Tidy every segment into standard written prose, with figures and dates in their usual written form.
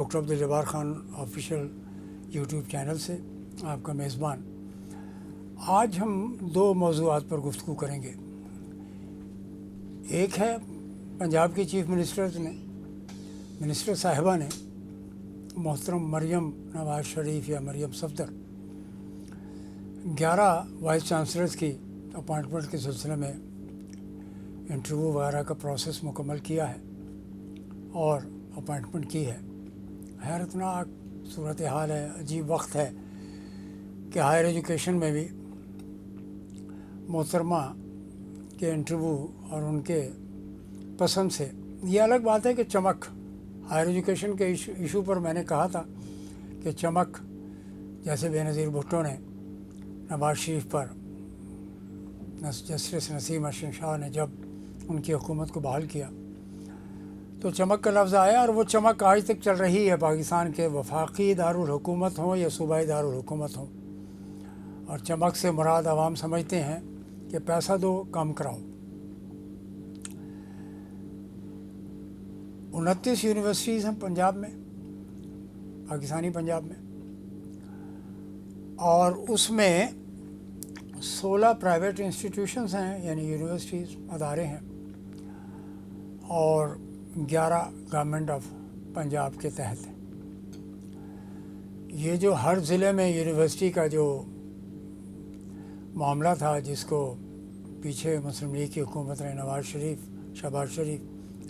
Doctor Abdul Jabbar Khan official YouTube channel سے آپ کا میزبان۔ آج ہم دو موضوعات پر گفتگو کریں گے۔ ایک ہے پنجاب کی چیف منسٹر صاحبہ نے محترم مریم نواز شریف یا مریم صفدر 11 وائس چانسلرز کی اپوائنٹمنٹ کے سلسلے میں انٹرویو وغیرہ کا پروسیس مکمل کیا ہے اور اپوائنٹمنٹ کی ہے۔ حیرتناک صورتحال ہے، عجیب وقت ہے کہ ہائر ایجوکیشن میں بھی محترمہ کے انٹرویو اور ان کے پسند سے، یہ الگ بات ہے کہ چمک ہائر ایجوکیشن کے ایشو پر میں نے کہا تھا کہ چمک، جیسے بے نظیر بھٹو نے نواز شریف پر، جسٹس نسیم اشرف شاہ نے جب ان کی حکومت کو بحال کیا تو چمک کا لفظ آیا، اور وہ چمک آج تک چل رہی ہے، پاکستان کے وفاقی دارالحکومت ہوں یا صوبائی دارالحکومت ہوں۔ اور چمک سے مراد عوام سمجھتے ہیں کہ پیسہ دو کم کراؤ۔ 29 یونیورسٹیز ہیں پنجاب میں، پاکستانی پنجاب میں، اور اس میں 16 پرائیویٹ انسٹیٹیوشنز ہیں، یعنی یونیورسٹیز، ادارے ہیں، اور 11 گورنمنٹ آف پنجاب کے تحت ہیں۔ یہ جو ہر ضلع میں یونیورسٹی کا جو معاملہ تھا، جس کو پیچھے مسلم لیگ کی حکومت نے نواز شریف، شہباز شریف،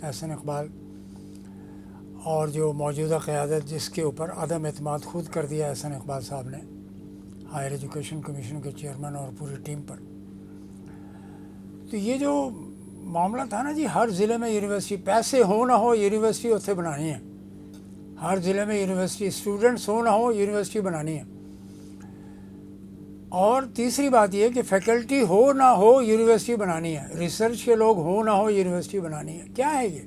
احسن اقبال اور جو موجودہ قیادت جس کے اوپر عدم اعتماد خود کر دیا احسن اقبال صاحب نے، ہائر ایجوکیشن کمیشن کے چیئرمین اور پوری ٹیم پر، تو یہ جو معاملہ تھا نا جی، ہر ضلع میں یونیورسٹی، پیسے ہو نہ ہو یونیورسٹی اتنے بنانی ہے، ہر ضلع میں یونیورسٹی، اسٹوڈنٹس ہو نہ ہو یونیورسٹی بنانی ہے۔ اور تیسری بات یہ کہ فیکلٹی ہو نہ ہو یونیورسٹی بنانی ہے، ریسرچ کے لوگ ہو نہ ہو یونیورسٹی بنانی ہے۔ کیا ہے یہ؟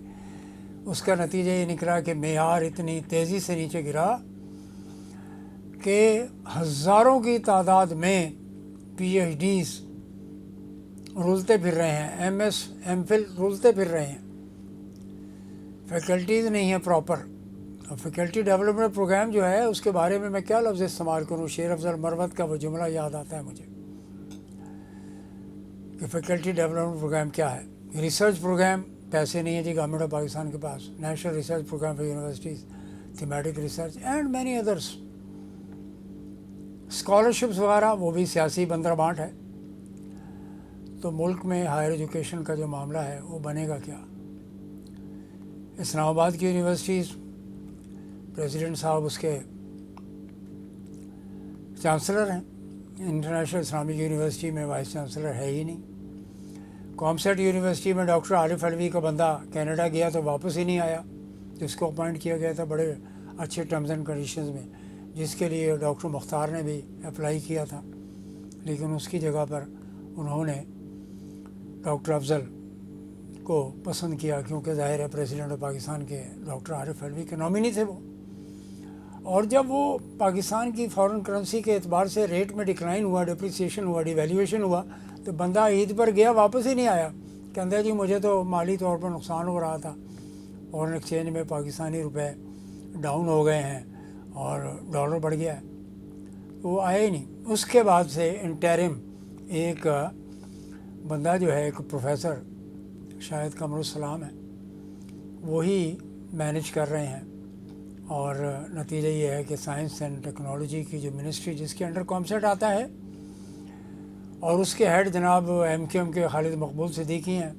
اس کا نتیجہ یہ نکلا کہ معیار اتنی تیزی سے نیچے گرا کہ ہزاروں کی تعداد میں پی ایچ ڈیز رولتے پھر رہے ہیں، ایم ایس ایم فل رولتے پھر رہے ہیں، فیکلٹیز نہیں ہیں پراپر۔ فیکلٹی ڈیولپمنٹ پروگرام جو ہے، اس کے بارے میں کیا لفظ استعمال کروں، شیر افضل مروت کا وہ جملہ یاد آتا ہے مجھے کہ فیکلٹی ڈیولپمنٹ پروگرام کیا ہے۔ ریسرچ پروگرام، پیسے نہیں ہیں جی گورنمنٹ آف پاکستان کے پاس، national research programme for universities, thematic research and many others. Scholarships وغیرہ وہ بھی سیاسی بندر بانٹ ہے۔ تو ملک میں ہائر ایجوکیشن کا جو معاملہ ہے وہ بنے گا کیا؟ اسلام آباد کی یونیورسٹیز، پریزیڈنٹ صاحب اس کے چانسلر ہیں، انٹرنیشنل اسلامک یونیورسٹی میں وائس چانسلر ہے ہی نہیں۔ کامسیٹ یونیورسٹی میں ڈاکٹر عارف علوی کا بندہ کینیڈا گیا تو واپس ہی نہیں آیا، جس کو اپوائنٹ کیا گیا تھا بڑے اچھے ٹرمز اینڈ کنڈیشنز میں، جس کے لیے ڈاکٹر مختار نے بھی اپلائی کیا تھا، لیکن اس کی جگہ پر انہوں نے ڈاکٹر افضل کو پسند کیا، کیونکہ ظاہر ہے پریزیڈنٹ آف پاکستان کے ڈاکٹر عارف علوی کے نامنی تھے وہ۔ اور جب وہ پاکستان کی فارن کرنسی کے اعتبار سے ریٹ میں ڈکلائن ہوا، ڈپریسیشن ہوا، ڈیویلیویشن ہوا، تو بندہ عید پر گیا واپس ہی نہیں آیا، کہتا ہے جی مجھے تو مالی طور پر نقصان ہو رہا تھا، فارن ایکسچینج میں پاکستانی روپے ڈاؤن ہو گئے ہیں اور ڈالر بڑھ گیا ہے، تو وہ آیا ہی نہیں۔ اس کے بعد سے انٹرم ایک بندہ جو ہے، ایک پروفیسر شاید قمر السلام ہے، وہی مینیج کر رہے ہیں، اور نتیجہ یہ ہے کہ سائنس اینڈ ٹیکنالوجی کی جو منسٹری جس کے انڈر کامسیٹ آتا ہے، اور اس کے ہیڈ جناب ایم کیو ایم کے خالد مقبول صدیقی ہیں،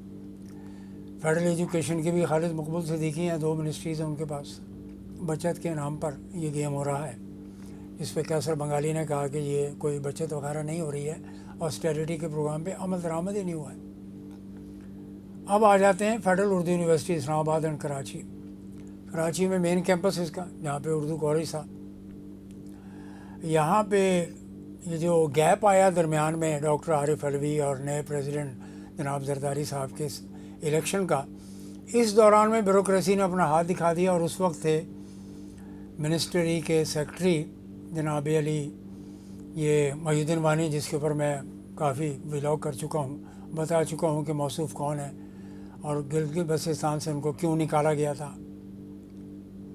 فیڈرل ایجوکیشن کے بھی خالد مقبول صدیقی ہیں، 2 منسٹریز ہیں ان کے پاس۔ بچت کے نام پر یہ گیم ہو رہا ہے، جس پہ کیسر بنگالی نے کہا کہ یہ کوئی بچت وغیرہ نہیں ہو رہی ہے، آسٹیرٹی کے پروگرام پہ عمل درآمد ہی نہیں ہوا ہے۔ اب آ جاتے ہیں فیڈرل اردو یونیورسٹی اسلام آباد اینڈ کراچی۔ کراچی میں مین کیمپس اس کا، جہاں پہ اردو کالج تھا، یہاں پہ یہ جو گیپ آیا درمیان میں ڈاکٹر عارف علوی اور نئے پریزیڈنٹ جناب زرداری صاحب کے الیکشن کا، اس دوران میں بیوروکریسی نے اپنا ہاتھ دکھا دیا، اور اس وقت تھے منسٹری کے سیکرٹری جناب علی یہ محی الدین وانی، جس کے اوپر میں کافی ولاگ کر چکا ہوں، بتا چکا ہوں کہ موصوف کون ہے اور گلگت بلتستان سے ان کو کیوں نکالا گیا تھا۔